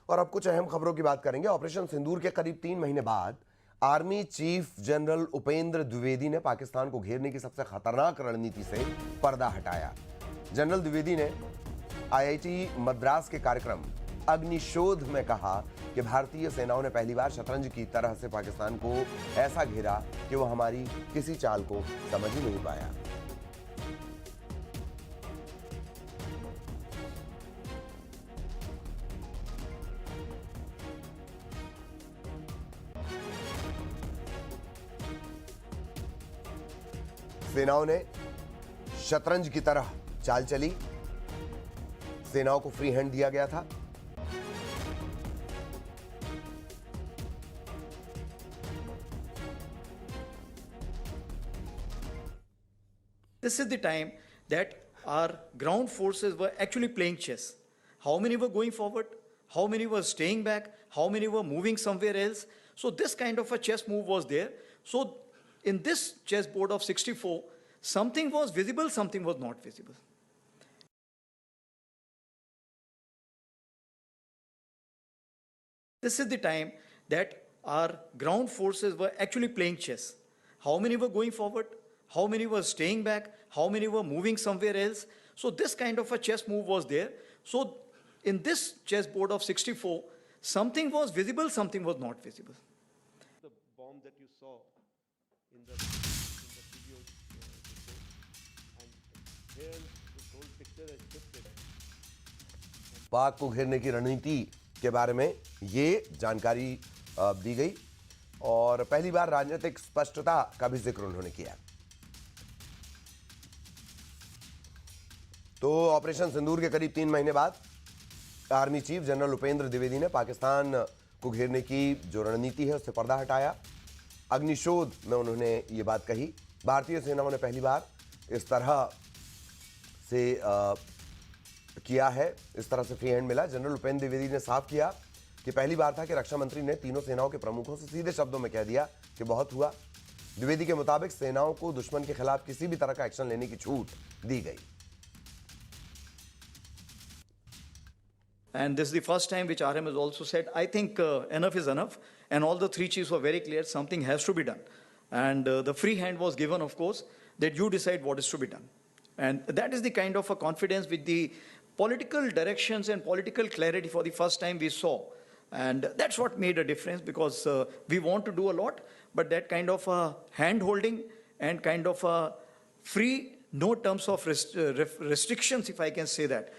और अब कुछ अहम खबरों की बात करेंगे। ऑपरेशन सिंदूर के करीब 3 महीने बाद army chief general Upendra Dwivedi ने पाकिस्तान को घेरने की सबसे खतरनाक रणनीति से पर्दा हटाया। जनरल द्विवेदी ने आईआईटी मद्रास के कार्यक्रम अग्निशोध में कहा कि भारतीय सेनाओं ने पहली बार शतरंज की तरह से पाकिस्तान को ऐसा घेरा कि वो हमारी किसी चाल को समझ ही नहीं पाया। सेनाओं ने शतरंज की तरह चाल चली, सेनाओं को फ्री हैंड दिया गया था। This is the time that our ground forces were actually playing chess. How many were going forward? How many were staying back? How many were moving somewhere else? So this kind of a chess move was there. So in this chessboard of 64, something was visible, something was not visible. This is the time that our ground forces were actually playing chess. How many were going forward? How many were staying back? How many were moving somewhere else? So this kind of a chess move was there. So in this chessboard of 64, something was visible, something was not visible. The bomb that you saw in the video before, and here this whole picture has shifted. पाक को घेरने की रणनीति के बारे में ये जानकारी दी गई और पहली बार राजनीतिक स्पष्टता का भी जिक्र उन्होंने किया। तो ऑपरेशन सिंदूर के करीब 3 महीने बाद army chief general Upendra Dwivedi ने पाकिस्तान को घेरने की जो रणनीति है उससे पर्दा हटाया। अग्निशोध में उन्होंने ये बात कही। भारतीय सेनाओं ने पहली बार इस तरह से किया है, इस तरह से फ्री हैंड मिला। जनरल उपेंद्र द्विवेदी ने साफ किया कि पहली बार था कि रक्षा मंत्री ने तीनों सेनाओं के प्रमुखों से सीधे शब्दों में कह दिया कि बहुत हुआ। द्विवेदी के मुताबिक सेनाओं को दुश्मन के खिलाफ किसी भी तरह का एक्शन लेने की छूट दी गई। And this is the first time which RM has also said, I think enough is enough. And all the three chiefs were very clear, something has to be done. And the free hand was given, of course, that you decide what is to be done. And that is the kind of a confidence with the political directions and political clarity for the first time we saw. And that's what made a difference, because we want to do a lot, but that kind of hand holding and kind of free, no terms of restrictions, if I can say that.